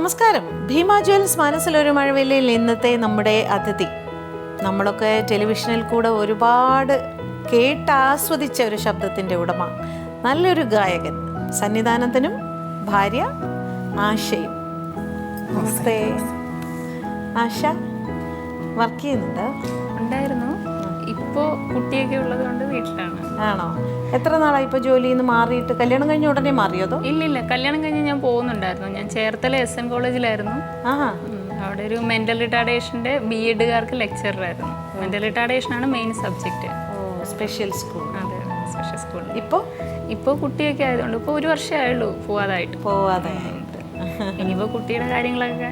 നമസ്കാരം. ഭീമ ജ്വൽസ് മനസ്സിലൊരു മഴവില്ലിൽ ഇന്നത്തെ നമ്മുടെ അതിഥി. നമ്മളൊക്കെ ടെലിവിഷനിൽ കൂടെ ഒരുപാട് കേട്ടാസ്വദിച്ച ഒരു ശബ്ദത്തിൻ്റെ ഉടമ, നല്ലൊരു ഗായകൻ, സന്നിധാനത്തിനും ഭാര്യ ആശയും. നമസ്തേ ആശ. വർക്ക് ചെയ്യുന്നുണ്ട്? ഉണ്ടായിരുന്നു. ഇപ്പോൾ കുട്ടിയൊക്കെ ഉള്ളത് കൊണ്ട് വീട്ടിലാണ്. ആണോ? എത്ര നാളായി ഇപ്പോൾ ജോലിയിൽ നിന്ന് മാറിയിട്ട്? കല്യാണം കഴിഞ്ഞ ഉടനെ മാറിയതോ? ഇല്ലില്ല, കല്യാണം കഴിഞ്ഞ് ഞാൻ പോകുന്നുണ്ടായിരുന്നു. ഞാൻ ചേർത്തല SN കോളേജിലായിരുന്നു. അവിടെ ഒരു മെൻ്റൽ റിട്ടാർഡേഷൻ്റെ BEdകാർക്ക് ലെക്ചറായിരുന്നു. മെൻ്റൽ റിട്ടാർഡേഷനാണ് മെയിൻ സബ്ജക്റ്റ്. Special school. അതെ, സ്പെഷ്യൽ സ്കൂൾ. ഇപ്പോൾ കുട്ടിയൊക്കെ ആയതുകൊണ്ട് ഇപ്പോൾ ഒരു വർഷമേ ആയുള്ളൂ പോവാതായിട്ട്. ഇനിയിപ്പോൾ കുട്ടിയുടെ കാര്യങ്ങളൊക്കെ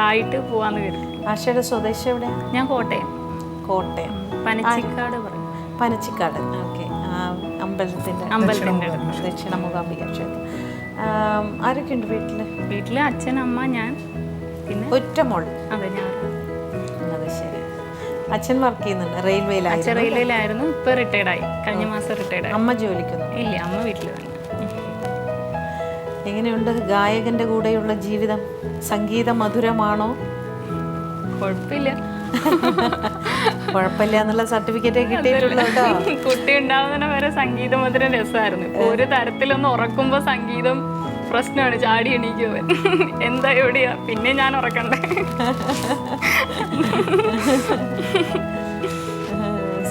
ആയിട്ട് പോവാന്ന് കരുതി. ആശയുടെ സ്വദേശം എവിടെയാണ്? ഞാൻ കോട്ടയം. പനച്ചിക്കാട് പറയും. പനച്ചിക്കാട്. ഓക്കെ. അമ്പലത്തിൻ്റെ ദക്ഷിണ മൂകാംബിക ക്ഷേത്രം. ആരൊക്കെ ഉണ്ട് വീട്ടിൽ? അച്ഛൻ, അമ്മ, ഞാൻ, പിന്നെ ഒറ്റ മോൾ. അതെ, ഞാൻ. അത് ശരി. അച്ഛൻ വർക്ക് ചെയ്യുന്നുണ്ട്? അച്ഛൻ റെയിൽവേയിലായിരുന്നു. ഇപ്പൊ റിട്ടയർഡായി. കഴിഞ്ഞ മാസം റിട്ടയർഡായി. അമ്മ ജോലിക്കുന്നു? ഇല്ല, അമ്മ വീട്ടിൽ തന്നെ. എങ്ങനെയുണ്ട് ഗായകന്റെ കൂടെയുള്ള ജീവിതം? സംഗീത മധുരമാണോ? കുഴപ്പമില്ല എന്നുള്ള സർട്ടിഫിക്കറ്റ് കിട്ടിയിട്ടുള്ളൂ കേട്ടോ. കുട്ടി ഉണ്ടാവുന്ന വരെ സംഗീത മധുരം രസമായിരുന്നു. ഇപ്പൊ ഒരു തരത്തിലൊന്ന് ഉറക്കുമ്പോ സംഗീതം പ്രശ്നമാണ്. ചാടി എണീക്കുവൻ. എന്താ എവിടെയാ, പിന്നെ ഞാൻ ഉറക്കണ്ടേ.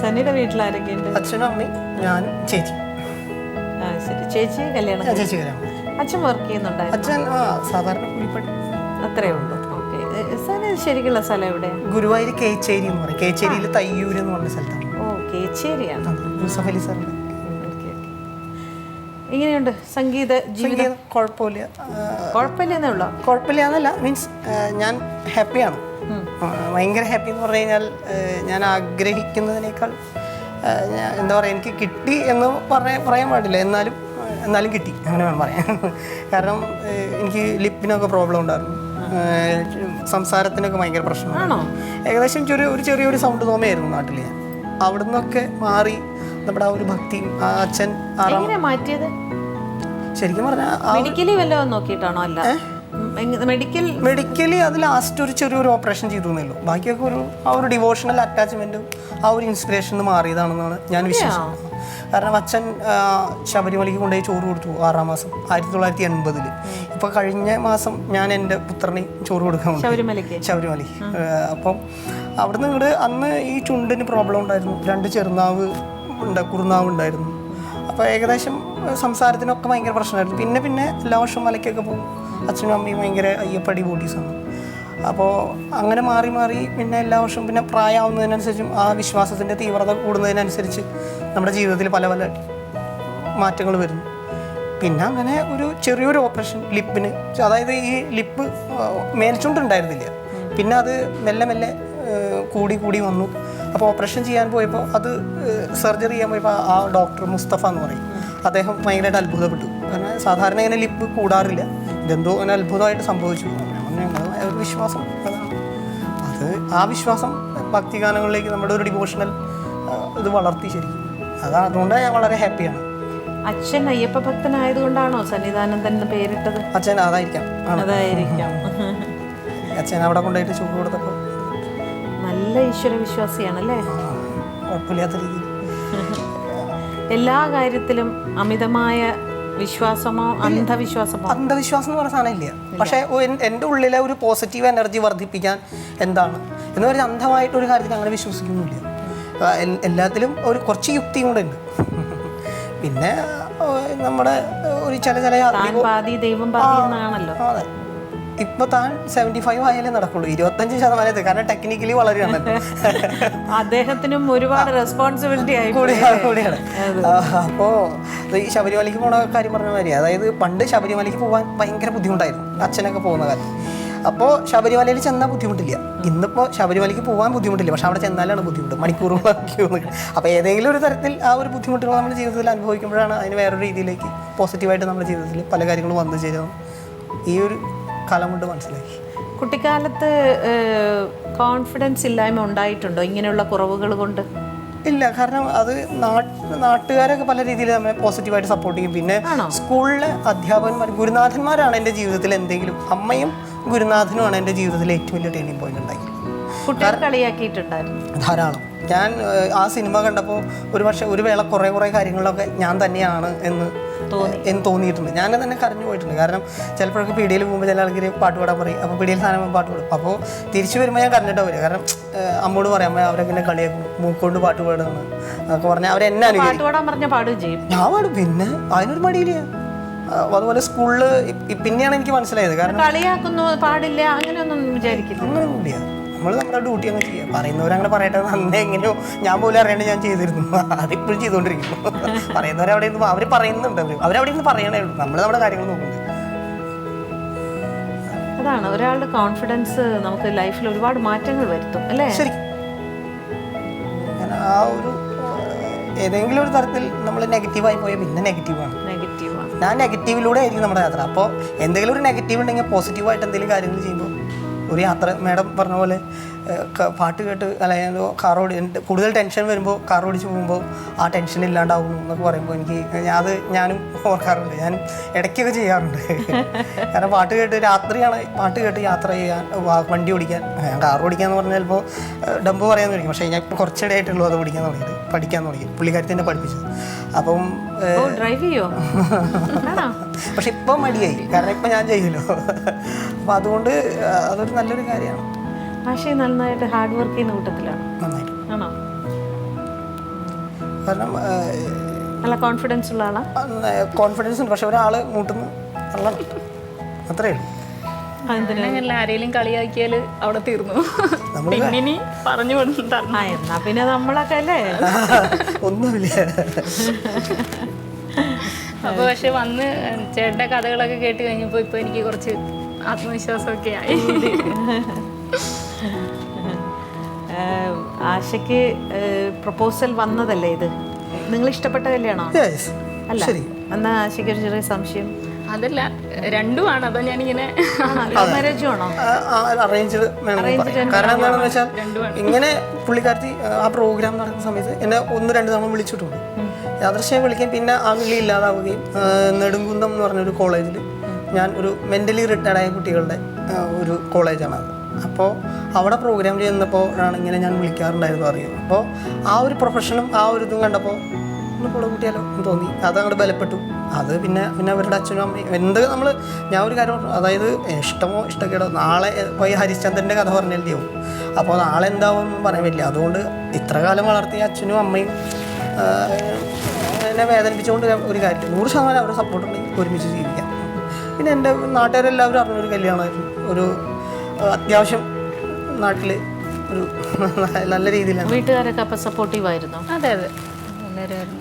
സന്നിയുടെ വീട്ടിലാരൊക്കെ ഉണ്ട്? അച്ഛനും അമ്മയും ഞാനും ചേച്ചി. ശരി. ചേച്ചി കല്യാണം? അച്ഛൻ വർക്ക് ചെയ്യുന്നുണ്ടായിരുന്നു? അച്ഛൻ സാധാരണ കൂലിപ്പണി. അത്രേ ഉള്ളൂ. ശരിക്കുള്ള സ്ഥലം എവിടെയാ? ഗുരുവായൂർ കേച്ചേരി എന്ന് പറയും. കേച്ചേരിയിൽ തയ്യൂര് എന്ന് പറഞ്ഞ സ്ഥലത്താണ്. ഓ, കേച്ചേരിയാണ്. യൂസഫ് അലി സാറിന്റെ. എങ്ങനെയുണ്ട് സംഗീത ജീവിതം? കുഴപ്പമില്ലാന്നല്ല, മീൻസ് ഞാൻ ഹാപ്പിയാണ്. ഭയങ്കര ഹാപ്പി എന്ന് പറഞ്ഞു കഴിഞ്ഞാൽ ഞാൻ ആഗ്രഹിക്കുന്നതിനേക്കാൾ എന്താ പറയുക, എനിക്ക് കിട്ടി എന്ന് പറയാൻ പാടില്ല, എന്നാലും കിട്ടി, അങ്ങനെ വേണം പറയാൻ. കാരണം എനിക്ക് ലിപ്പിനൊക്കെ പ്രോബ്ലം ഉണ്ടായിരുന്നു, സംസാരത്തിനൊക്കെ ഭയങ്കര പ്രശ്നമാണോ? ഏകദേശം ഒരു ചെറിയൊരു സൗണ്ട് തോമയായിരുന്നു നാട്ടിൽ. ഞാൻ അവിടെ നിന്നൊക്കെ മാറി നമ്മുടെ ആ ഒരു ഭക്തിയും അച്ഛൻ മാറ്റിയത് ശരിക്കും പറഞ്ഞാൽ മെഡിക്കലി വല്ലതും നോക്കിയിട്ടാണോ? അല്ല, മെഡിക്കലി അത് ലാസ്റ്റ് ഒരു ചെറിയൊരു ഓപ്പറേഷൻ ചെയ്തു എന്നല്ലോ. ബാക്കിയൊക്കെ ആ ഒരു ഡിവോഷണൽ അറ്റാച്ച്മെന്റും ആ ഒരു ഇൻസ്പിറേഷനിൽ മാറിയതാണെന്നാണ് ഞാൻ വിശ്വസിക്കുന്നത്. കാരണം അച്ഛൻ ശബരിമലയ്ക്ക് കൊണ്ടുപോയി ചോറ് കൊടുത്തു 6-ാം മാസം 1980. ഇപ്പൊ കഴിഞ്ഞ മാസം ഞാൻ എൻ്റെ പുത്രന് ചോറ് കൊടുക്കാൻ ശബരിമലയ്ക്ക്. അപ്പം അവിടുന്ന് ഇങ്ങോട്ട് അന്ന് ഈ ചുണ്ടിന് പ്രോബ്ലം ഉണ്ടായിരുന്നു, 2 ചെറുനാവ് കുറുനാവ് ഉണ്ടായിരുന്നു. അപ്പോൾ ഏകദേശം സംസാരത്തിനൊക്കെ ഭയങ്കര പ്രശ്നമായിരുന്നു. പിന്നെ എല്ലാ വർഷവും മലയ്ക്കൊക്കെ പോകും. അച്ഛനും അമ്മയും ഭയങ്കര അയ്യപ്പടി ബോഡീസാണ്. അപ്പോൾ അങ്ങനെ മാറി പിന്നെ എല്ലാ വർഷവും പിന്നെ പ്രായമാവുന്നതിനനുസരിച്ചും ആ വിശ്വാസത്തിൻ്റെ തീവ്രത കൂടുന്നതിനനുസരിച്ച് നമ്മുടെ ജീവിതത്തിൽ പല മാറ്റങ്ങൾ വരുന്നു. പിന്നെ അങ്ങനെ ഒരു ചെറിയൊരു ഓപ്പറേഷൻ ലിപ്പിന്, അതായത് ഈ ലിപ്പ് മേൽച്ചുണ്ടുണ്ടായിരുന്നില്ല, പിന്നെ അത് മെല്ലെ കൂടി വന്നു. അപ്പോൾ ഓപ്പറേഷൻ ചെയ്യാൻ പോയപ്പോൾ അത് സർജറി ചെയ്യാൻ പോയപ്പോൾ ആ ഡോക്ടർ മുസ്തഫ എന്ന് പറയും, അദ്ദേഹം ഭയങ്കരമായിട്ട് അത്ഭുതപ്പെട്ടു. കാരണം സാധാരണ ഇങ്ങനെ ലിപ്പ് കൂടാറില്ല, ഇതെന്തോ അങ്ങനെ അത്ഭുതമായിട്ട് സംഭവിച്ചു. ഒരു വിശ്വാസം അതാണ്. ആ വിശ്വാസം ഭക്തിഗാനങ്ങളിലേക്ക് നമ്മുടെ ഒരു ഡിവോഷണൽ ഇത് വളർത്തി ശരിക്കും. അതുകൊണ്ട് ഞാൻ വളരെ ഹാപ്പിയാണ്. അച്ഛൻ അയ്യപ്പ ഭക്തനായതുകൊണ്ടാണോ സന്നിധാനന്ദൻ എന്ന് പേരിട്ടത്? അച്ഛൻ അതായിരിക്കാം. അച്ഛൻ അവിടെ കൊണ്ടുപോയിട്ട് ചോറ് കൊടുത്തപ്പോൾ നല്ല ഈശ്വര വിശ്വാസിയാണല്ലേ? കുഴപ്പമില്ലാത്ത രീതിയിൽ എല്ലാ കാര്യത്തിലും അമിതമായ വിശ്വാസമോ അന്ധവിശ്വാസമോ? അന്ധവിശ്വാസം എന്ന് പറഞ്ഞ സാധനം ഇല്ല. പക്ഷേ എൻ്റെ ഉള്ളിലെ ഒരു പോസിറ്റീവ് എനർജി വർദ്ധിപ്പിക്കാൻ എന്താണ് എന്ന് പറഞ്ഞാൽ അന്ധമായിട്ടൊരു കാര്യത്തിൽ അങ്ങനെ വിശ്വസിക്കുന്നില്ല. എല്ലാത്തിലും കുറച്ച് യുക്തിയും കൂടെ ഉണ്ട്. പിന്നെ നമ്മുടെ ഒരു ചില അതെ, ഇപ്പൊ താൻ 75 ആയാലേ നടക്കുള്ളൂ, 25% കാരണം ടെക്നിക്കലി വളരെയാണ്. അദ്ദേഹത്തിനും ഒരുപാട് റെസ്പോൺസിബിലിറ്റി കൂടിയാണ്. അപ്പോ ഈ ശബരിമലയ്ക്ക് പോണ കാര്യം പറഞ്ഞ മാതിരി, അതായത് പണ്ട് ശബരിമലയ്ക്ക് പോകാൻ ഭയങ്കര ബുദ്ധിമുട്ടായിരുന്നു അച്ഛനൊക്കെ പോകുന്ന കാലം. അപ്പോൾ ശബരിമലയിൽ ചെന്നാൽ ബുദ്ധിമുട്ടില്ല. ഇന്നിപ്പോൾ ശബരിമലയ്ക്ക് പോകാൻ ബുദ്ധിമുട്ടില്ല, പക്ഷെ അവിടെ ചെന്നാലാണ് ബുദ്ധിമുട്ട്, മണിക്കൂറുകൾ. അപ്പോൾ ഏതെങ്കിലും ഒരു തരത്തിൽ ആ ഒരു ബുദ്ധിമുട്ടുകൾ നമ്മുടെ ജീവിതത്തിൽ അനുഭവിക്കുമ്പോഴാണ് അതിന് വേറൊരു രീതിയിലേക്ക് പോസിറ്റീവായിട്ട് നമ്മുടെ ജീവിതത്തിൽ പല കാര്യങ്ങളും വന്നു ചേരാം. ഈ ഒരു കാലം കൊണ്ട് മനസ്സിലാക്കി. കുട്ടിക്കാലത്ത് കോൺഫിഡൻസ് ഇല്ലായ്മ ഉണ്ടായിട്ടുണ്ടോ ഇങ്ങനെയുള്ള കുറവുകൾ കൊണ്ട്? ഇല്ല, കാരണം അത് നാട്ടുകാരൊക്കെ പല രീതിയിൽ നമ്മളെ പോസിറ്റീവായിട്ട് സപ്പോർട്ട് ചെയ്യും. പിന്നെ സ്കൂളിലെ അധ്യാപകന്മാർ, ഗുരുനാഥന്മാരാണ് എൻ്റെ ജീവിതത്തിൽ എന്തെങ്കിലും. അമ്മയും ഗുരുനാഥനുമാണ് എൻ്റെ ജീവിതത്തിലെ ഏറ്റവും വലിയ ടേണിംഗ് പോയിന്റ് ഉണ്ടാക്കി. കുട്ടികൾ കളിയാക്കിയിട്ടുണ്ടായിരുന്നു ധാരാളം. ഞാൻ ആ സിനിമ കണ്ടപ്പോൾ ഒരു വേള കുറേ കാര്യങ്ങളിലൊക്കെ ഞാൻ തന്നെയാണ് എന്ന് തോന്നിയിട്ടുണ്ട്. ഞാൻ തന്നെ കരഞ്ഞു പോയിട്ടുണ്ട്. കാരണം ചിലപ്പോഴൊക്കെ പീടികയിൽ പോകുമ്പോൾ ചില ആൾക്കാർ പാട്ട് പാടാൻ പറയും. അപ്പോൾ പീടികയിൽ സാധനം പാട്ട് പാടും. അപ്പോൾ തിരിച്ചു വരുമ്പോൾ ഞാൻ കരഞ്ഞിട്ടാണ് വരിക. കാരണം അമ്മോട് പറയാം, അമ്മ അവരെങ്ങനെ കളിയാക്കും, മൂക്കൊണ്ട് പാട്ട് പാടുന്നു എന്നൊക്കെ പറഞ്ഞാൽ അവരെന്നെ പാട്ട് പാടാൻ പറഞ്ഞാൽ പാടുകയും ചെയ്യും. ഞാൻ പാടും, പിന്നെ അതിനൊരു മടിയില്ല. അതുപോലെ സ്കൂളിൽ പിന്നെയാണ് എനിക്ക് മനസ്സിലായത്. കാരണം കളിയാക്കുന്നു പാടില്ല അങ്ങനെയൊന്നും വിചാരിക്കില്ല. അങ്ങനെയൊന്നുമില്ല. നമ്മൾ നമ്മുടെ ഡ്യൂട്ടി അങ്ങ് ചെയ്യുക. പറയുന്നവരങ്ങനെ പറയട്ടെ, അന്ന് എങ്ങനെയോ ഞാൻ പോലും അറിയാണ്ട് ഞാൻ ചെയ്തിരുന്നു. അതിപ്പോഴും ചെയ്തുകൊണ്ടിരിക്കുന്നു. പറയുന്നവരവിടെ ഇരുന്ന് അവർ പറയുന്നുണ്ട്, അവരവിടെ ഇരുന്ന് പറയണേ ഉള്ളൂ. നമ്മൾ നമ്മുടെ കാര്യങ്ങൾ നോക്കുന്നുണ്ട്. അതാണ് ഒരാളുടെ കോൺഫിഡൻസ് നമുക്ക് ലൈഫിൽ ഒരുപാട് മാറ്റങ്ങൾ വരുത്തും അല്ലേ? ശരി. ആ ഒരു ഏതെങ്കിലും ഒരു തരത്തിൽ നമ്മൾ നെഗറ്റീവായി പോയാൽ പിന്നെ നെഗറ്റീവാണ്. ഞാൻ നെഗറ്റീവിലൂടെ ആയിരിക്കും നമ്മുടെ യാത്ര. അപ്പോൾ എന്തെങ്കിലും ഒരു നെഗറ്റീവ് ഉണ്ടെങ്കിൽ പോസിറ്റീവായിട്ട് എന്തെങ്കിലും കാര്യങ്ങൾ ചെയ്യുമ്പോൾ ഒരു യാത്ര, മാഡം പറഞ്ഞ പോലെ പാട്ട് കേട്ട് അല്ലെങ്കിൽ കാറോടി കൂടുതൽ ടെൻഷൻ വരുമ്പോൾ കാർ ഓടിച്ച് പോകുമ്പോൾ ആ ടെൻഷൻ ഇല്ലാണ്ടാവുന്നു എന്നൊക്കെ പറയുമ്പോൾ ഞാനും ഓർക്കാറുണ്ട്. ഞാൻ ഇടയ്ക്കൊക്കെ ചെയ്യാറുണ്ട്. കാരണം പാട്ട് കേട്ട് രാത്രിയാണ് പാട്ട് കേട്ട് യാത്ര ചെയ്യാൻ, വണ്ടി ഓടിക്കാൻ. ഞാൻ കാർ ഓടിക്കാന്ന് പറഞ്ഞാൽ ചിലപ്പോൾ ഡംബ് പറയാമെന്ന് വിളിക്കും. പക്ഷേ ഞാൻ കുറച്ചിടെയായിട്ടുള്ളൂ അത് പഠിക്കാൻ തുടങ്ങി. പുള്ളിക്കാരത്തിൻ്റെ പഠിപ്പിച്ചത്. അപ്പം ഡ്രൈവ് ചെയ്യോ? പക്ഷെ ഇപ്പം മടിയായി, കാരണം ഇപ്പം ഞാൻ ചെയ്യുമല്ലോ. അപ്പം അതുകൊണ്ട് അതൊരു നല്ലൊരു കാര്യമാണ്. പക്ഷേ നന്നായിട്ട് ഹാർഡ് വർക്ക് ചെയ്യുന്ന കൂട്ടത്തിലാണ്. നന്നായിട്ട് ആണോ? കാരണം നല്ല കോൺഫിഡൻസ് ഉള്ള ആളാ? കോൺഫിഡൻസ് ഉണ്ട്. പക്ഷെ ഒരാൾ മൂട്ടുന്നു അത്രയേ ഉള്ളൂ. ആരെങ്കിലും കളിയാക്കിയാൽ അവിടെ തീർന്നു. പിന്നെ പറഞ്ഞു എന്നാ പിന്നെ നമ്മളൊക്കെ അല്ലേ ഒന്നുമില്ല. അപ്പോൾ പക്ഷെ വന്ന് ചേട്ടൻ്റെ കഥകളൊക്കെ കേട്ട് കഴിഞ്ഞപ്പോൾ ഇപ്പോൾ എനിക്ക് കുറച്ച് ആത്മവിശ്വാസമൊക്കെ ആയി. ആശയ്ക്ക് പ്രപ്പോസൽ വന്നതല്ലേ ഇത്? നിങ്ങൾ ഇഷ്ടപ്പെട്ട കല്യാണോ? അല്ല, എന്നാ ആശയ്ക്ക് ഒരു ചെറിയ സംശയം. അതല്ല, രണ്ടുമാണ്. അതോ ഞാനിങ്ങനെ മാരേജും ആണോ? അറേഞ്ച്ഡ്. കാരണം എന്താണെന്ന് വെച്ചാൽ ഇങ്ങനെ പുള്ളിക്കാരത്തി ആ പ്രോഗ്രാം നടക്കുന്ന സമയത്ത് എന്നെ 1-2 തവണ വിളിച്ചിട്ടുണ്ട്. യാദൃശ്യം വിളിക്കാൻ പിന്നെ ആ വിളി ഇല്ലാതാവുകയും നെടുങ്കുന്നം എന്ന് പറഞ്ഞൊരു കോളേജിൽ, ഞാൻ ഒരു മെൻ്റലി റിട്ടയർഡായ കുട്ടികളുടെ ഒരു കോളേജാണത്. അപ്പോൾ അവിടെ പ്രോഗ്രാം ചെയ്യുന്നപ്പോഴാണ് ഇങ്ങനെ ഞാൻ വിളിക്കാറുണ്ടായിരുന്നു അറിയുമോ. അപ്പോൾ ആ ഒരു പ്രൊഫഷനും ആ ഒരു ഇതും കണ്ടപ്പോൾ ഒന്ന് കൂടെ കൂട്ടിയാലോ എന്ന് തോന്നി. അതങ്ങോട്ട് ബലപ്പെട്ടു. അത് പിന്നെ അവരുടെ അച്ഛനും അമ്മയും ഞാൻ ഒരു കാര്യം പറഞ്ഞു, അതായത് ഇഷ്ടമോ ഇഷ്ടക്കേടോ നാളെ പോയി ഹരിശ്ചന്ദ്രൻ്റെ കഥ പറഞ്ഞാൽ ചെയ്യും. അപ്പോൾ നാളെ എന്താവും പറയാൻ പറ്റില്ല. അതുകൊണ്ട് ഇത്ര കാലം വളർത്തിയ അച്ഛനും അമ്മയും എന്നെ വേദനിപ്പിച്ചുകൊണ്ട് ഒരു കാര്യം 100% അവരുടെ സപ്പോർട്ട് ഉണ്ടെങ്കിൽ ഒരുമിച്ച് ജീവിക്കാം. പിന്നെ എൻ്റെ നാട്ടുകാരെല്ലാവരും അറിഞ്ഞൊരു കല്യാണമായിരുന്നു. ഒരു അത്യാവശ്യം നാട്ടിൽ ഒരു നല്ല രീതിയിലാണ്. വീട്ടുകാരൊക്കെ അപ്പം സപ്പോർട്ടീവ് ആയിരുന്നു? അതെ.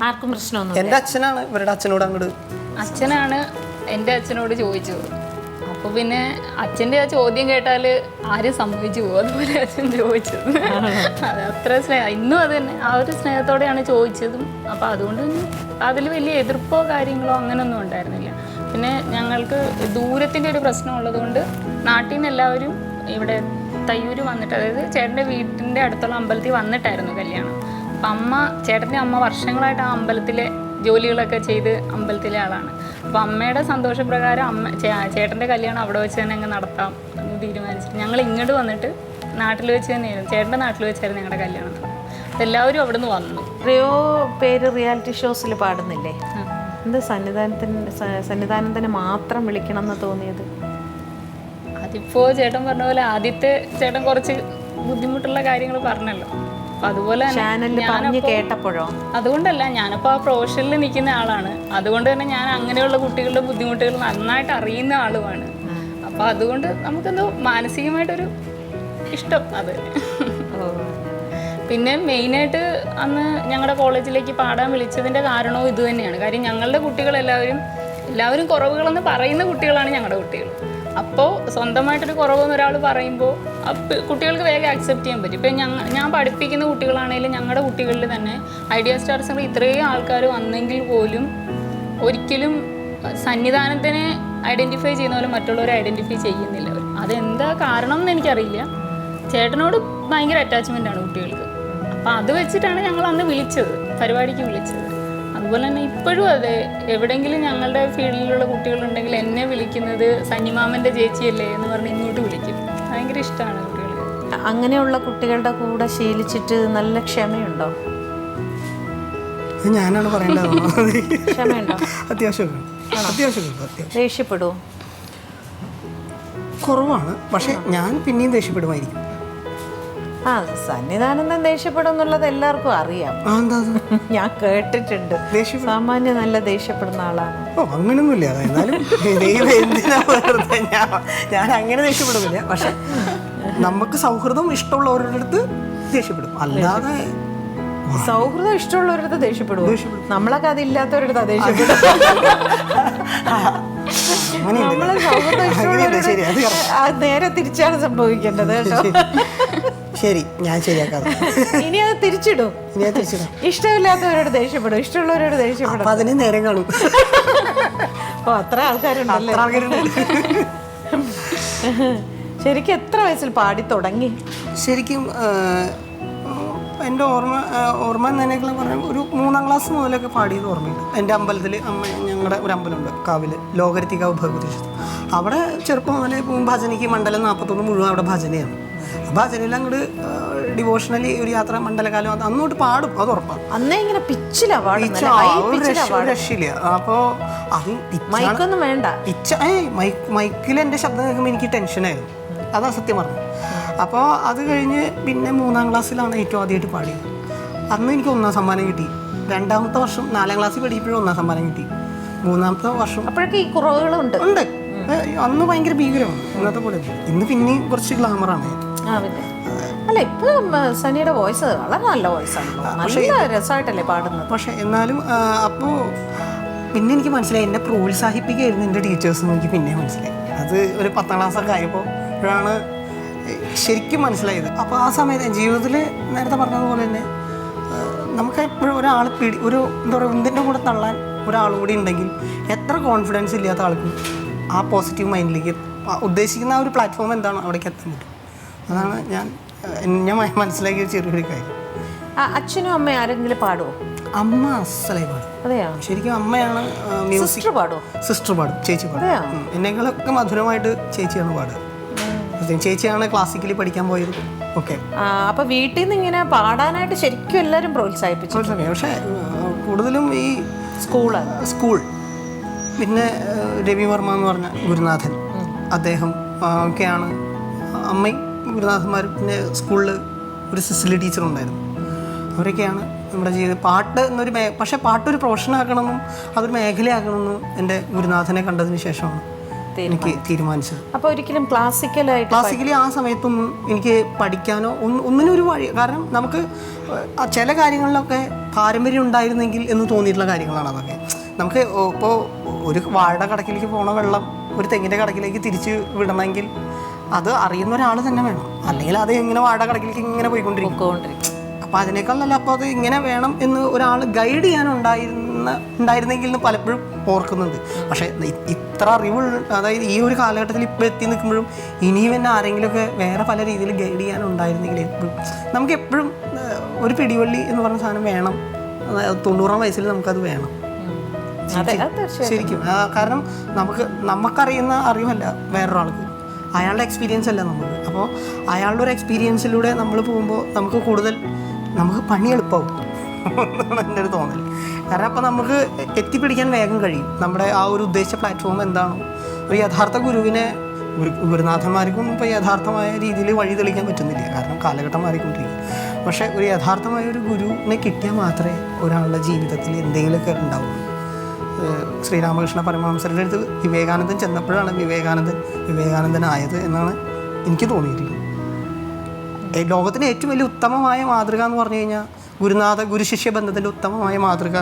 ആർക്കും പ്രശ്നമൊന്നും? എൻ്റെ അച്ഛനാണ് ഇവരുടെ അച്ഛനോട് അച്ഛനാണ് എൻ്റെ അച്ഛനോട് ചോദിച്ചത്. അപ്പോൾ പിന്നെ അച്ഛൻ്റെ ആ ചോദ്യം കേട്ടാൽ ആരും സമ്മതിച്ചു പോകും. അതുപോലെ അച്ഛൻ ചോദിച്ചത്. അത് അത്ര സ്നേഹം, ഇന്നും അത് തന്നെ ആ ഒരു സ്നേഹത്തോടെയാണ് ചോദിച്ചതും. അപ്പോൾ അതുകൊണ്ട് തന്നെ അതിൽ വലിയ എതിർപ്പോ കാര്യങ്ങളോ അങ്ങനെയൊന്നും ഉണ്ടായിരുന്നില്ല. പിന്നെ ഞങ്ങൾക്ക് ദൂരത്തിൻ്റെ ഒരു പ്രശ്നം ഉള്ളതുകൊണ്ട് നാട്ടിൽ നിന്ന് എല്ലാവരും ഇവിടെ തയ്യൂര് വന്നിട്ട്, അതായത് ചേട്ടൻ്റെ വീട്ടിൻ്റെ അടുത്തുള്ള അമ്പലത്തിൽ വന്നിട്ടായിരുന്നു കല്യാണം. അപ്പം ചേട്ടൻ്റെ അമ്മ വർഷങ്ങളായിട്ട് ആ അമ്പലത്തിലെ ജോലികളൊക്കെ ചെയ്ത് അമ്പലത്തിലെ ആളാണ്. അപ്പോൾ അമ്മയുടെ സന്തോഷപ്രകാരം ചേട്ടൻ്റെ കല്യാണം അവിടെ വെച്ച് തന്നെ അങ്ങ് നടത്താം എന്ന് തീരുമാനിച്ചിട്ട് ഞങ്ങൾ ഇങ്ങോട്ട് വന്നിട്ട് നാട്ടിൽ വെച്ച് തന്നെയായിരുന്നു, ചേട്ടൻ്റെ നാട്ടിൽ വെച്ചായിരുന്നു ഞങ്ങളുടെ കല്യാണം നടന്നത്. എല്ലാവരും അവിടെ നിന്ന് വന്നു. എത്രയോ പേര് റിയാലിറ്റി ഷോസിൽ പാടുന്നില്ലേ? എന്താ സന്നിധാനത്തിന് മാത്രം വിളിക്കണം എന്ന് തോന്നിയത്? അതിപ്പോൾ ചേട്ടൻ പറഞ്ഞ പോലെ ആദ്യത്തെ ചേട്ടൻ കുറച്ച് ബുദ്ധിമുട്ടുള്ള കാര്യങ്ങൾ പറഞ്ഞല്ലോ. അതുപോലെ കേട്ടപ്പോഴോ? അതുകൊണ്ടല്ല, ഞാനിപ്പോൾ ആ പ്രൊഫഷനിൽ നിൽക്കുന്ന ആളാണ്. അതുകൊണ്ട് തന്നെ ഞാൻ അങ്ങനെയുള്ള കുട്ടികളുടെ ബുദ്ധിമുട്ടുകൾ നന്നായിട്ട് അറിയുന്ന ആളുമാണ്. അപ്പോൾ അതുകൊണ്ട് നമുക്കെന്തോ മാനസികമായിട്ടൊരു ഇഷ്ടം അത്. പിന്നെ മെയിനായിട്ട് അന്ന് ഞങ്ങളുടെ കോളേജിലേക്ക് പാടാൻ വിളിച്ചതിൻ്റെ കാരണവും ഇത് തന്നെയാണ്. കാര്യം ഞങ്ങളുടെ എല്ലാവരും കുറവുകളെന്ന് പറയുന്ന കുട്ടികളാണ് ഞങ്ങളുടെ കുട്ടികൾ. അപ്പോൾ സ്വന്തമായിട്ടൊരു കുറവെന്ന് ഒരാൾ പറയുമ്പോൾ കുട്ടികൾക്ക് വേഗം അക്സെപ്റ്റ് ചെയ്യാൻ പറ്റും. ഇപ്പം ഞാൻ പഠിപ്പിക്കുന്ന കുട്ടികളാണെങ്കിലും ഞങ്ങളുടെ കുട്ടികളിൽ തന്നെ ഐഡിയ സ്റ്റാർസിൽ ഇത്രയും ആൾക്കാർ വന്നെങ്കിൽ പോലും ഒരിക്കലും സന്നിധാനത്തിനെ ഐഡൻറ്റിഫൈ ചെയ്യുന്ന പോലെ മറ്റുള്ളവരെ ഐഡൻറ്റിഫൈ ചെയ്യുന്നില്ല അവർ. അതെന്താ കാരണം എന്ന് എനിക്കറിയില്ല. ചേട്ടനോട് ഭയങ്കര അറ്റാച്ച്മെൻ്റാണ് കുട്ടികൾക്ക്. അപ്പോൾ അത് വെച്ചിട്ടാണ് ഞങ്ങൾ അന്ന് പരിപാടിക്ക് വിളിച്ചത്. അതുപോലെ തന്നെ ഇപ്പോഴും അതെ, എവിടെയെങ്കിലും ഞങ്ങളുടെ ഫീൽഡിലുള്ള കുട്ടികളുണ്ടെങ്കിൽ എന്നെ വിളിക്കുന്നത് സന്നിമാമൻ്റെ ചേച്ചിയല്ലേ എന്ന് പറഞ്ഞ് ഇങ്ങോട്ട് വിളിക്കും. ഭയങ്കര ഇഷ്ടമാണ് കുട്ടികൾ. അങ്ങനെയുള്ള കുട്ടികളുടെ കൂടെ ശീലിച്ചിട്ട് നല്ല ക്ഷമയുണ്ടോ? ഞാനാണ് പറയേണ്ടത്. ക്ഷമയുണ്ടോ? അത്യാവശ്യം ദേഷ്യപ്പെടുവോ? കുറവാണ്, പക്ഷെ ഞാൻ പിന്നെയും ദേഷ്യപ്പെടുമായിരിക്കും. ആ, സന്നിധാനന്ദൻ ദേഷ്യപ്പെടും എന്നുള്ളത് എല്ലാവർക്കും അറിയാം. ഞാൻ കേട്ടിട്ടുണ്ട്. സാമാന്യം നല്ല ദേഷ്യപ്പെടുന്ന ആളാണ്. ഓ, അങ്ങനെയൊന്നുമില്ല. എന്നാലും ഞാൻ അങ്ങനെ ദേഷ്യപ്പെടുന്നില്ല. പക്ഷെ നമുക്ക് സൗഹൃദം ഇഷ്ടമുള്ളവരുടെ അടുത്ത് ദേഷ്യപ്പെടും. അല്ലാതെ സൗഹൃദം ഇഷ്ടമുള്ളവരടുത്ത് ദേഷ്യപ്പെടുവോ? നമ്മളൊക്കെ അതില്ലാത്തവരടുത്ത് ദേഷ്യപ്പെടും. നമ്മള് സൗഹൃദം ഇഷ്ടമുള്ളവരുടെ നേരെ തിരിച്ചാണ് സംഭവിക്കേണ്ടത് കേട്ടോ. ശരി, ഞാൻ ശരിയാക്കാം. ഇനി അത് തിരിച്ചിടും. ഇഷ്ടമില്ലാത്തവരോട് ദേഷ്യപ്പെടും, ഇഷ്ടമുള്ളവരോട് ദേഷ്യപ്പെടും. അതിന് നേരം കാണും. ഓ, അത്ര ആൾക്കാരുണ്ടല്ലേ. ശരിക്കും എത്ര വയസ്സിൽ പാടി തുടങ്ങി? ശരിക്കും എൻ്റെ ഓർമ്മ എന്നതിനേക്കാളും പറഞ്ഞാൽ ഒരു 3ാം ക്ലാസ് മുതലൊക്കെ പാടിയത് ഓർമ്മയുണ്ട്. എൻ്റെ അമ്പലത്തിൽ ഞങ്ങളുടെ ഒരു അമ്പലമുണ്ട് കാവിൽ, ലോകരത്തികാവ് ഭഗവതി. അവിടെ ചെറുപ്പം മുതലേ ഭജനയ്ക്ക് മണ്ഡലം 41 മുഴുവൻ അവിടെ ഭജനയാണ്. ഭജനയിൽ അങ്ങോട്ട് ഡിവോഷണലി ഒരു യാത്ര മണ്ഡലകാലം അന്നോട്ട് പാടും, അത് ഉറപ്പാണ്. അന്നേ ഇങ്ങനെ രക്ഷയില്ല. അപ്പോൾ അത് മൈക്കൊന്നും വേണ്ട. മൈക്കിൽ എൻ്റെ ശബ്ദം കേൾക്കുമ്പോൾ എനിക്ക് ടെൻഷനായിരുന്നു. അതാ സത്യം പറഞ്ഞു. അപ്പോൾ അത് കഴിഞ്ഞ് പിന്നെ 3ാം ക്ലാസ്സിലാണ് ഏറ്റവും ആദ്യമായിട്ട് പാടിയത്. അന്ന് എനിക്ക് 1ാം സമ്മാനം കിട്ടി. 2ാമത്തെ വർഷം 4ാം ക്ലാസ്സിൽ പഠിക്കുമ്പോഴും 1ാം സമ്മാനം കിട്ടി. 3ാമത്തെ വർഷം അപ്പോഴൊക്കെ ഈ കുറവുകളുണ്ട്. അന്ന് ഭയങ്കര ഭീകരമാണ്, ഇന്നത്തെ പോലെ. ഇന്ന് പിന്നെയും കുറച്ച് ഗ്ലാമറാണ്. അല്ല, ഇപ്പൊ സനിയുടെ വോയിസ് വളരെ നല്ല വോയിസാണ്, നല്ല രസമായിട്ടല്ലേ പാടുന്നത്. പക്ഷെ എന്നാലും അപ്പോൾ പിന്നെ എനിക്ക് മനസ്സിലായി, എന്നെ പ്രോത്സാഹിപ്പിക്കുകയായിരുന്നു എൻ്റെ ടീച്ചേഴ്സ് എന്ന് എനിക്ക് പിന്നെ മനസ്സിലായി. അത് ഒരു 10ാം ക്ലാസ്സൊക്കെ ആയപ്പോഴാണ് ശരിക്കും മനസ്സിലായത്. അപ്പോൾ ആ സമയത്ത് ജീവിതത്തിൽ നേരത്തെ പറഞ്ഞതുപോലെ തന്നെ നമുക്ക് എപ്പോഴും ഒരാൾ ഒരു എന്താ പറയുക, ഒന്നിൻ്റെ കൂടെ തള്ളാൻ ഒരാളും കൂടി ഉണ്ടെങ്കിൽ എത്ര കോൺഫിഡൻസ് ഇല്ലാത്ത ആൾക്കും ആ പോസിറ്റീവ് മൈൻഡിലേക്ക് ഉദ്ദേശിക്കുന്ന ആ ഒരു പ്ലാറ്റ്ഫോം എന്താണോ അവിടേക്ക് എത്താൻ പറ്റും. അതാണ് ഞാൻ മനസ്സിലാക്കിയ ചെറിയൊരു കാര്യം. അച്ഛനും അമ്മയും ആരെങ്കിലും പാടുമോ? അമ്മ അസലായി പാടും. അതെയോ? ശരിക്കും അമ്മയാണ് മ്യൂസിക്. സിസ്റ്റർ പാടും, ചേച്ചി പാടും. എന്നെക്കാളൊക്കെ മധുരമായിട്ട് ചേച്ചിയാണ് പാടുക. ചേച്ചിയാണ് ക്ലാസിക്കലി പഠിക്കാൻ പോയത്. ഓക്കെ. അപ്പൊ വീട്ടിൽ നിന്ന് ഇങ്ങനെ പാടാനായിട്ട് ശരിക്കും എല്ലാവരും പ്രോത്സാഹിപ്പിച്ചു. പക്ഷേ കൂടുതലും ഈ സ്കൂൾ പിന്നെ രവിവർമ്മ എന്ന് പറഞ്ഞ ഗുരുനാഥൻ, അദ്ദേഹം ഒക്കെയാണ് അമ്മയും ഗുരുനാഥന്മാരും. പിന്നെ സ്കൂളിൽ ഒരു സിസിലി ടീച്ചറുണ്ടായിരുന്നു. അവരൊക്കെയാണ് നമ്മുടെ ജീവിതം. പാട്ട് എന്നൊരു പക്ഷേ പാട്ടൊരു പ്രൊഫഷനാക്കണമെന്നും അതൊരു മേഖലയാക്കണമെന്നും എൻ്റെ ഗുരുനാഥനെ കണ്ടതിന് ശേഷമാണ് എനിക്ക് തീരുമാനിച്ചത്. അപ്പോൾ ഒരിക്കലും ക്ലാസിക്കലി ആ സമയത്തൊന്നും എനിക്ക് പഠിക്കാനോ ഒന്നിനും ഒരു വഴി. കാരണം നമുക്ക് ചില കാര്യങ്ങളിലൊക്കെ പാരമ്പര്യം ഉണ്ടായിരുന്നെങ്കിൽ എന്ന് തോന്നിയിട്ടുള്ള കാര്യങ്ങളാണ് അതൊക്കെ. നമുക്ക് ഇപ്പോൾ ഒരു വാഴയുടെ കടക്കിലേക്ക് പോണ വെള്ളം ഒരു തെങ്ങിൻ്റെ കടക്കിലേക്ക് തിരിച്ച് വിടണമെങ്കിൽ അത് അറിയുന്ന ഒരാൾ തന്നെ വേണം, അല്ലെങ്കിൽ അത് എങ്ങനെ വാഴയുടെ കടക്കിലേക്ക് ഇങ്ങനെ പോയിക്കൊണ്ടിരിക്കും. അപ്പോൾ അതിനേക്കാൾ നല്ല അപ്പോൾ അത് ഇങ്ങനെ വേണം എന്ന് ഒരാൾ ഗൈഡ് ചെയ്യാനുണ്ടായിരുന്നെങ്കിൽ എന്ന് പലപ്പോഴും ഓർക്കുന്നുണ്ട്. പക്ഷേ ഇത്ര അറിവ്, അതായത് ഈ ഒരു കാലഘട്ടത്തിൽ ഇപ്പോൾ എത്തി നിൽക്കുമ്പോഴും ഇനിയും എന്നെ ആരെങ്കിലുമൊക്കെ വേറെ പല രീതിയിൽ ഗൈഡ് ചെയ്യാനുണ്ടായിരുന്നെങ്കിൽ എപ്പോഴും നമുക്ക് എപ്പോഴും ഒരു പിടിവള്ളി എന്ന് പറഞ്ഞ സാധനം വേണം. 90ാം വയസ്സിൽ നമുക്കത് വേണം ശരിക്കും. കാരണം നമുക്കറിയുന്ന അറിവല്ല വേറൊരാൾക്ക്, അയാളുടെ എക്സ്പീരിയൻസ് അല്ല നമുക്ക്. അപ്പോൾ അയാളുടെ ഒരു എക്സ്പീരിയൻസിലൂടെ നമ്മൾ പോകുമ്പോൾ നമുക്ക് പണി എളുപ്പമാവും എന്നാണ് എൻ്റെ ഒരു തോന്നൽ. കാരണം അപ്പോൾ നമുക്ക് എത്തിപ്പിടിക്കാൻ വേഗം കഴിയും. നമ്മുടെ ആ ഒരു ഉദ്ദേശിച്ച പ്ലാറ്റ്ഫോം എന്താണോ, ഒരു യഥാർത്ഥ ഗുരുവിനെ ഗുരുനാഥന്മാർക്കും ഇപ്പോൾ യഥാർത്ഥമായ രീതിയിൽ വഴി തെളിക്കാൻ പറ്റുന്നില്ല, കാരണം കാലഘട്ടം മാറിക്കൊണ്ടിരിക്കും. പക്ഷേ ഒരു യഥാർത്ഥമായ ഒരു ഗുരുവിനെ കിട്ടിയാൽ മാത്രമേ ഒരാളുടെ ജീവിതത്തിൽ എന്തെങ്കിലുമൊക്കെ ഉണ്ടാവുള്ളൂ. ശ്രീരാമകൃഷ്ണ പരമഹംസരുടെ അടുത്ത് വിവേകാനന്ദൻ ചെന്നപ്പോഴാണ് വിവേകാനന്ദനായത് എന്നാണ് എനിക്ക് തോന്നിയിട്ടുള്ളത്. ലോകത്തിന് ഏറ്റവും വലിയ ഉത്തമമായ മാതൃക എന്ന് പറഞ്ഞു കഴിഞ്ഞാൽ ഗുരുശിഷ്യ ബന്ധത്തിൻ്റെ ഉത്തമമായ മാതൃക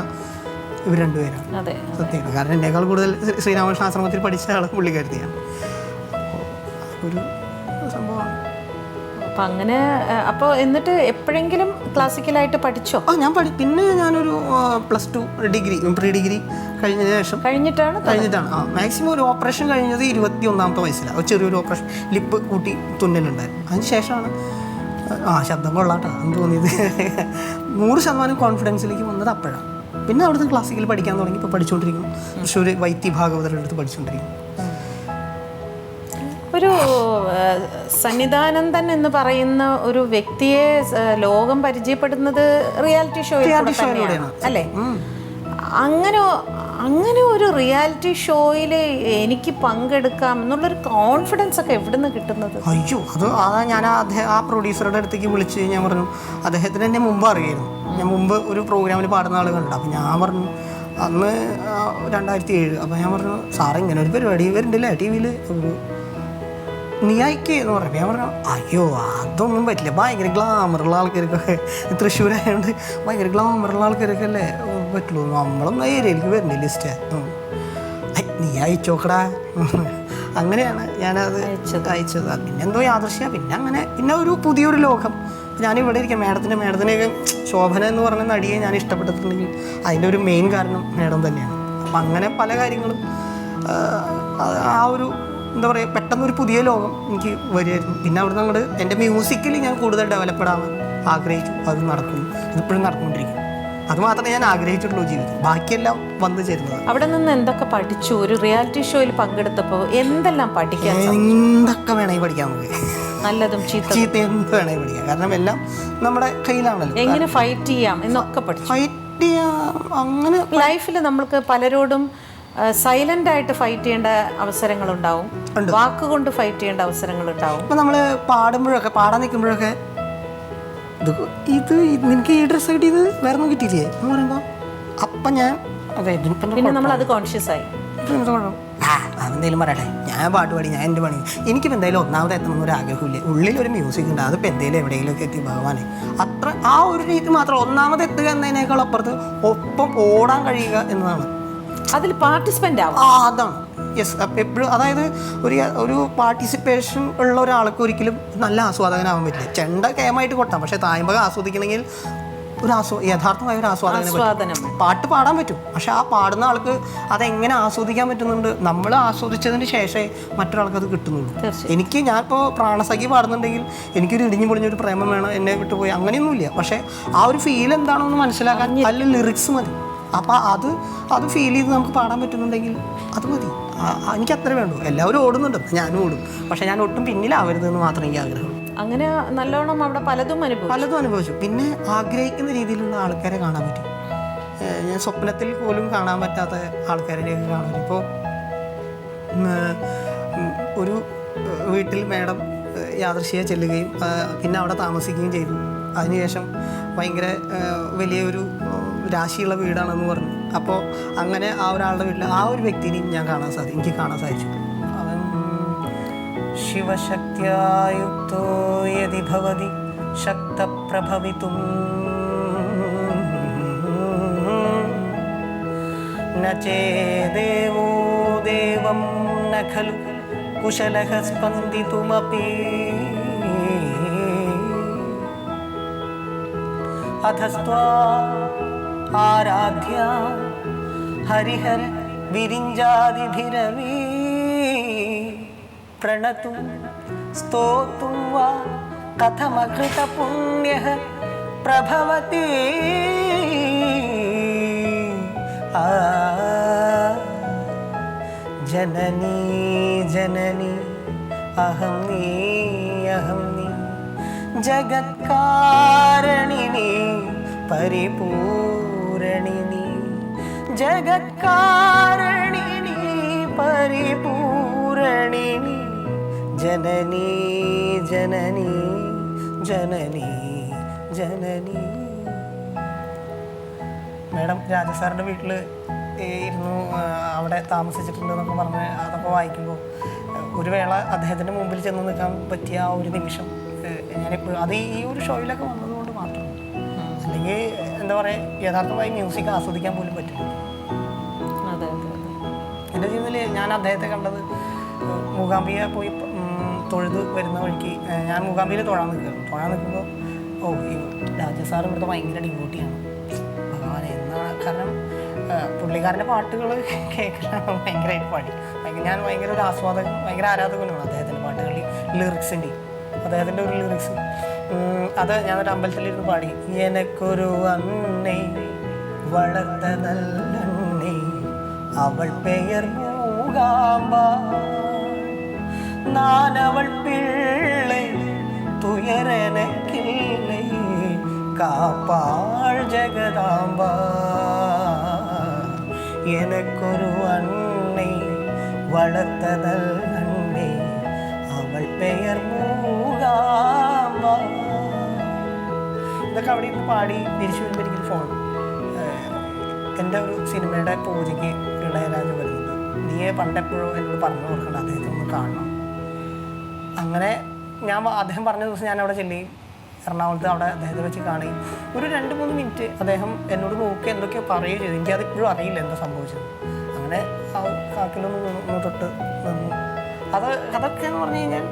ഇവർ രണ്ടുപേരാണ്. സത്യമാണ്. കാരണം എന്നേക്കാൾ കൂടുതൽ ശ്രീരാമകൃഷ്ണ ആശ്രമത്തിൽ പഠിച്ച ആൾ പുള്ളിക്കാരത്തിയാണ്. ഒരു സംഭവമാണ്. അപ്പം അങ്ങനെ അപ്പോൾ എന്നിട്ട് എപ്പോഴെങ്കിലും ക്ലാസിക്കലായിട്ട് പഠിച്ചോ? ഞാൻ പിന്നെ ഞാനൊരു +2 ഡിഗ്രി പ്രീ ഡിഗ്രി കഴിഞ്ഞിട്ടാണ് മാക്സിമം ഒരു ഓപ്പറേഷൻ കഴിഞ്ഞത് 21ാമത്തെ വയസ്സിലാണ്. ചെറിയൊരു ഓപ്പറേഷൻ, ലിപ്പ് കൂട്ടി തുന്നലുണ്ടായിരുന്നു. അതിന് ശേഷമാണ് ശബ്ദം കൊള്ളാട്ടോ എന്ന് തോന്നിയത്. 100% കോൺഫിഡൻസിലേക്ക് വന്നത് അപ്പോഴാണ്. പിന്നെ അവിടുന്ന് ക്ലാസിക്കൽ പഠിക്കാൻ തുടങ്ങി. ഇപ്പോൾ പഠിച്ചുകൊണ്ടിരിക്കുന്നു. തൃശ്ശൂർ വൈത്തി ഭാഗവതരുടെ അടുത്ത് പഠിച്ചുകൊണ്ടിരിക്കുന്നു. ഒരു സന്നിധാനന്ദൻ എന്ന് പറയുന്ന ഒരു വ്യക്തിയെ ലോകം പരിചയപ്പെടുന്നത് റിയാലിറ്റി ഷോയിലൂടെയാണ് അല്ലേ? അങ്ങനെ ഒരു റിയാലിറ്റി ഷോയിൽ എനിക്ക് പങ്കെടുക്കാം എന്നുള്ളൊരു കോൺഫിഡൻസ് ഒക്കെ എവിടെ നിന്ന് കിട്ടുന്നത്? അയ്യോ, അതാ ഞാൻ ആ പ്രൊഡ്യൂസറുടെ അടുത്തേക്ക് വിളിച്ച് ഞാൻ പറഞ്ഞു, അദ്ദേഹത്തിന് എന്നെ മുമ്പ് അറിയായിരുന്നു. ഞാൻ മുമ്പ് ഒരു പ്രോഗ്രാമിൽ പാടുന്ന ആൾ കണ്ടു. അപ്പം ഞാൻ പറഞ്ഞു, അന്ന് 2007. അപ്പം ഞാൻ പറഞ്ഞു, സാറേ ഇങ്ങനെ ഒരു പരിപാടി വരുന്നുണ്ടല്ലേ ടി വിയിൽ, നീ അയക്കേ എന്ന് പറഞ്ഞു. ഞാൻ പറഞ്ഞു, അയ്യോ അതൊന്നും പറ്റില്ല, ഭയങ്കര ഗ്ലാമറുള്ള ആൾക്കാർക്കൊക്കെ, തൃശ്ശൂരായതുകൊണ്ട് ഭയങ്കര ഗ്ലാമറുള്ള ആൾക്കാരൊക്കെ അല്ലേ പറ്റുള്ളൂ, നമ്മളൊന്നും ഏരിയയിലേക്ക് വരുന്നില്ല ലിസ്റ്റ്. നീ അയച്ചോക്കടാ. അങ്ങനെയാണ് ഞാനത് അയച്ചത്. പിന്നെ എന്തോ യാദൃശ്യ, പിന്നെ ഒരു പുതിയൊരു ലോകം. ഞാനിവിടെ ഇരിക്കാം. മേഡത്തിനെയൊക്കെ ശോഭന എന്ന് പറഞ്ഞ നടിയെ ഞാൻ ഇഷ്ടപ്പെട്ടിട്ടുണ്ടെങ്കിൽ അതിൻ്റെ ഒരു മെയിൻ കാരണം മേഡം തന്നെയാണ്. അപ്പം അങ്ങനെ പല കാര്യങ്ങളും ആ ഒരു എന്താ പറയുക, പെട്ടെന്നൊരു പുതിയ ലോകം എനിക്ക് വരുമായിരുന്നു. പിന്നെ അവിടെ നിന്ന് എൻ്റെ മ്യൂസിക്കലി ഞാൻ കൂടുതൽ ഡെവലപ്പ്ഡാവാൻ ആഗ്രഹിച്ചു. അത് നടക്കുന്നു, അതിപ്പോഴും നടന്നുകൊണ്ടിരിക്കും. അത് മാത്രമേ ഞാൻ ആഗ്രഹിച്ചിട്ടുള്ളൂ ജീവിതം. ബാക്കിയെല്ലാം വന്നു ചേരുന്നത്. അവിടെ നിന്ന് എന്തൊക്കെ പഠിച്ചു? ഒരു റിയാലിറ്റി ഷോയിൽ പങ്കെടുത്തപ്പോൾ എന്തെല്ലാം പഠിക്കാൻ? എന്തൊക്കെ വേണമെങ്കിൽ പഠിക്കാൻ നമുക്ക്, നല്ലതും ചീത്ത എന്ത് വേണമെങ്കിൽ പഠിക്കാം. കാരണം എല്ലാം നമ്മുടെ കയ്യിലാണല്ലോ. എങ്ങനെ ഫൈറ്റ് ചെയ്യാം എന്നൊക്കെ പഠിച്ചു. ഫൈറ്റ് ചെയ്യാം അങ്ങനെ ലൈഫിൽ നമ്മൾക്ക് പലരോടും സൈലന്റ് ആയിട്ട് ഫൈറ്റ് ചെയ്യേണ്ട അവസരങ്ങളുണ്ടാവും, വാക്കുകൊണ്ട് ഫൈറ്റ് ചെയ്യേണ്ട അവസരങ്ങളുണ്ടാവും. ഇപ്പം നമ്മൾ പാടാൻ നിൽക്കുമ്പോഴൊക്കെ ഇത് നിനക്ക് ഈ ഡ്രസ്സ് കിട്ടിയത് വേറെ ഒന്നും കിട്ടിയില്ലേ എന്ന് പറയുമ്പോൾ അപ്പം ഞാൻ പിന്നെ നമ്മൾ അത് കോൺഷ്യസ് ആയി അതെന്തെങ്കിലും പറയട്ടെ, ഞാൻ പാട്ട് പാടി, ഞാൻ എൻ്റെ പണി. എനിക്കിപ്പോൾ എന്തായാലും ഒന്നാമത് എത്തണമെന്ന് ഒരു ആഗ്രഹമില്ല. ഉള്ളിലൊരു മ്യൂസിക് ഉണ്ട്, അതിപ്പോൾ എന്തെങ്കിലും എവിടെയെങ്കിലുമൊക്കെ എത്തി ഭഗവാനെ. അത്ര ആ ഒരു രീതി മാത്രം. ഒന്നാമത് എത്തുക എന്നതിനേക്കാൾ അപ്പുറത്ത് ഒപ്പം ഓടാൻ കഴിയുക എന്നതാണ്. അതിൽ പാർട്ടിസിപ്പൻ്റ് ആവും. അതാണ് യെസ്. എപ്പോഴും അതായത് ഒരു പാർട്ടിസിപ്പേഷൻ ഉള്ള ഒരാൾക്ക് ഒരിക്കലും നല്ല ആസ്വാദകനാവാൻ പറ്റില്ല. ചെണ്ട കേമായിട്ട് കൊട്ടാം, പക്ഷേ തായ്മക ആസ്വദിക്കണമെങ്കിൽ യഥാർത്ഥമായ ഒരു ആസ്വാദനം. പാട്ട് പാടാൻ പറ്റും, പക്ഷെ ആ പാടുന്ന ആൾക്ക് അതെങ്ങനെ ആസ്വദിക്കാൻ പറ്റുന്നുണ്ട്, നമ്മൾ ആസ്വദിച്ചതിന് ശേഷമേ മറ്റൊരാൾക്ക് അത് കിട്ടുന്നുള്ളൂ. ഞാനിപ്പോൾ പ്രാണസഖി പാടുന്നുണ്ടെങ്കിൽ എനിക്കൊരു ഇടിഞ്ഞു പൊളിഞ്ഞൊരു പ്രേമം വേണം, എന്നെ വിട്ടുപോയി, അങ്ങനെയൊന്നുമില്ല. പക്ഷേ ആ ഒരു ഫീൽ എന്താണെന്ന് മനസ്സിലാക്കാൻ നല്ല ലിറിക്സ് മതി. അപ്പം അത് ഫീൽ ചെയ്ത് നമുക്ക് പാടാൻ പറ്റുന്നുണ്ടെങ്കിൽ അത് മതി. എനിക്ക് അത്ര വേണ്ടു. എല്ലാവരും ഓടുന്നുണ്ട്, ഞാനും ഓടും, പക്ഷെ ഞാൻ ഒട്ടും പിന്നിലാവരുതെന്ന് മാത്രമേ എനിക്ക് ആഗ്രഹമുള്ളൂ. അങ്ങനെ നല്ലോണം അവിടെ പലതും അനുഭവിച്ചു. പിന്നെ ആഗ്രഹിക്കുന്ന രീതിയിലുള്ള ആൾക്കാരെ കാണാൻ പറ്റും. ഞാൻ സ്വപ്നത്തിൽ പോലും കാണാൻ പറ്റാത്ത ആൾക്കാരിലേക്ക് കാണാൻ പറ്റും. ഇപ്പോൾ ഒരു വീട്ടിൽ മേഡം യാദൃശ്ചിക ചെല്ലുകയും പിന്നെ അവിടെ താമസിക്കുകയും ചെയ്തു. അതിനുശേഷം ഭയങ്കര വലിയൊരു രാശിയുള്ള വീടാണെന്ന് പറഞ്ഞു. അപ്പോൾ അങ്ങനെ ആ ഒരാളുടെ വീട്ടിൽ ആ ഒരു വ്യക്തിനെയും എനിക്ക് കാണാൻ സാധിച്ചു. അവൻ ശിവശക്തിയുക്തോ യദി ഭവതി ശക്തപ്രഭവിതും ന ചേദേവോ ദേവം ന ഖലു കുശലഃ സ്പന്ദിതുമപി അധസ്ത്വാ ആരാധ്യ ഹരിഹര വിരിഞ്ചാദിഭിരവി പ്രണതും സ്തോതും വാ കഥമകൃത പുണ്യഃ പ്രഭവതി ജനനീ ജനനീ അഹം നീ ജഗത്കാരണിനി പരിപൂരണിനി ജഗത്കാരണിനി പരിപൂരണിനി ജനനീ ജനനീ ജനനീ ജനനീ. മേഡം രാജസാറിൻ്റെ വീട്ടിൽ ഇരുന്നു അവിടെ താമസിച്ചിട്ടുണ്ടെന്നൊക്കെ പറഞ്ഞ് അതൊക്കെ വായിക്കുമ്പോൾ ഒരു വേള അദ്ദേഹത്തിൻ്റെ മുമ്പിൽ ചെന്ന് നിൽക്കാൻ പറ്റിയ ആ ഒരു നിമിഷം ഞാനിപ്പോഴും അത് ഈ ഒരു ഷോയിലൊക്കെ വന്നതുകൊണ്ട് മാത്രം. അല്ലെങ്കിൽ എന്താ പറയുക, യഥാർത്ഥമായി മ്യൂസിക് ആസ്വദിക്കാൻ പോലും പറ്റില്ല. എൻ്റെ ജീവിതത്തിൽ ഞാൻ അദ്ദേഹത്തെ കണ്ടത് മൂകാംബിക പോയി തൊഴുത് വരുന്ന വഴിക്ക് ഞാൻ മൂകാംബികയിൽ തൊഴാൻ നിൽക്കുമ്പോൾ ഈ രാജസാർ ഇവിടുത്തെ ഭയങ്കര ഡിവോട്ടിയാണ് ഭഗവാനെ എന്നാണ്. കാരണം പുള്ളിക്കാരൻ്റെ പാട്ടുകൾ കേൾക്കാൻ ഭയങ്കരമായിട്ട് പാടി. ഞാൻ ഭയങ്കര ഒരു ആസ്വാദകൻ, ഭയങ്കര ആരാധകനാണ് അദ്ദേഹത്തിൻ്റെ പാട്ടുകളിൽ ലിറിക്സിൻ്റെ. അദ്ദേഹത്തിൻ്റെ ഒരു ലിറിക്സ് അത് ഞാനൊരു അമ്പലത്തിലിരുന്ന് പാടി. എനക്കൊരു അന്നൈ വളർത്തതല്ലേ അവൾ പെയർ മൂകാമ്പ നാനവൾ പിള്ളை തുയരനക്കില്ലേ കാപ്പാൾ ജഗദാമ്പ எனக்கொரு அன்னை വളർത്തതല്ലേ അവൾ പെയർ മൂകാമ്പ. ഇതൊക്കെ അവിടെ ഇരുന്ന് പാടി തിരിച്ചു വരുമ്പോൾ എനിക്ക് ഫോൺ എൻ്റെ ഒരു സിനിമയുടെ പൂജയ്ക്ക് ഇളയരാജ വരുന്നുണ്ട്. നീയെ പണ്ടെപ്പോഴും എന്നോട് പറഞ്ഞു കൊടുക്കണം, അദ്ദേഹത്തെ ഒന്ന് കാണണം. അങ്ങനെ അദ്ദേഹം പറഞ്ഞ ദിവസം ഞാൻ അവിടെ ചെല്ലുകയും എറണാകുളത്ത് അവിടെ അദ്ദേഹത്തെ വെച്ച് കാണുകയും ഒരു 2-3 മിനിറ്റ് അദ്ദേഹം എന്നോട് നോക്കി എന്തൊക്കെയോ പറയുകയും ചെയ്തു. എനിക്കത് ഇപ്പോഴും അറിയില്ല എന്താ സംഭവിച്ചത്. അങ്ങനെ ആ കാക്കിലൊന്ന് തൊട്ട് നിന്നു. അതൊക്കെ എന്ന് പറഞ്ഞു കഴിഞ്ഞാൽ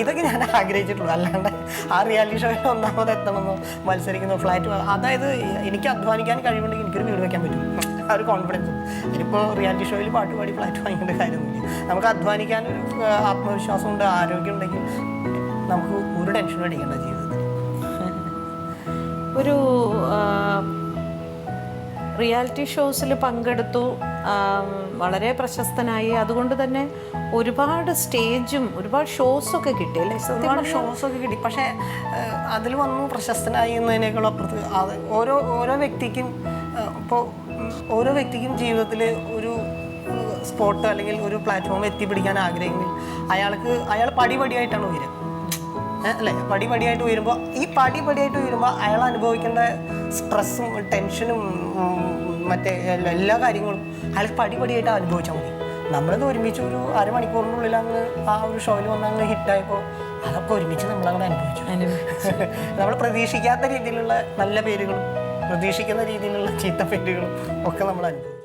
ഇതൊക്കെ ഞാൻ ആഗ്രഹിച്ചിട്ടുള്ളൂ. അല്ലാണ്ട് ആ റിയാലിറ്റി ഷോയിൽ ഒന്നാമത് എത്തണമെന്നോ മത്സരിക്കുന്നോ ഫ്ലാറ്റ്, അതായത് എനിക്ക് അധ്വാനിക്കാൻ കഴിവുണ്ടെങ്കിൽ എനിക്കൊരു വീട് വയ്ക്കാൻ പറ്റും, ആ ഒരു കോൺഫിഡൻസ്. ഇനിയിപ്പോൾ റിയാലിറ്റി ഷോയിൽ പാട്ട് പാടി ഫ്ലാറ്റ് വാങ്ങിക്കേണ്ട കാര്യമൊന്നുമില്ല. നമുക്ക് അധ്വാനിക്കാനൊരു ആത്മവിശ്വാസമുണ്ട്, ആരോഗ്യം ഉണ്ടെങ്കിൽ നമുക്ക് ഒരു ടെൻഷനും അടിക്കേണ്ട ജീവിതത്തിൽ. ഒരു റിയാലിറ്റി ഷോസിൽ പങ്കെടുത്തു, വളരെ പ്രശസ്തനായി. അതുകൊണ്ട് തന്നെ ഒരുപാട് സ്റ്റേജും ഒരുപാട് ഷോസൊക്കെ കിട്ടി അല്ലേ? ഒരുപാട് ഷോസൊക്കെ കിട്ടി. പക്ഷേ അതിൽ വന്നു പ്രശസ്തനായി എന്നതിനേക്കാൾ അപ്പുറത്ത് ഓരോ വ്യക്തിക്കും ഇപ്പോൾ ഓരോ വ്യക്തിക്കും ജീവിതത്തിൽ ഒരു സ്പോട്ട് അല്ലെങ്കിൽ ഒരു പ്ലാറ്റ്ഫോം എത്തിപ്പിടിക്കാൻ ആഗ്രഹമെങ്കിൽ അയാൾ പടിപടിയായിട്ടാണ് ഉയരുക അല്ലേ? പടിപടിയായിട്ട് ഉയരുമ്പോൾ അയാൾ അനുഭവിക്കേണ്ട സ്ട്രെസ്സും ടെൻഷനും മറ്റേ എല്ലാ കാര്യങ്ങളും അയാൾക്ക് പടിപടിയായിട്ട് അനുഭവിച്ചാൽ മതി. നമ്മളിത് ഒരുമിച്ച് ഒരു അരമണിക്കൂറിനുള്ളിൽ അങ്ങ് ആ ഒരു ഷോയിൽ വന്ന് അങ്ങ് ഹിറ്റായപ്പോൾ അതൊക്കെ ഒരുമിച്ച് നമ്മളങ്ങനെ അനുഭവിച്ചു. നമ്മൾ പ്രതീക്ഷിക്കാത്ത രീതിയിലുള്ള നല്ല പേരുകളും പ്രതീക്ഷിക്കുന്ന രീതിയിലുള്ള ചീത്ത പേരുകളും ഒക്കെ നമ്മൾ അനുഭവിച്ചു.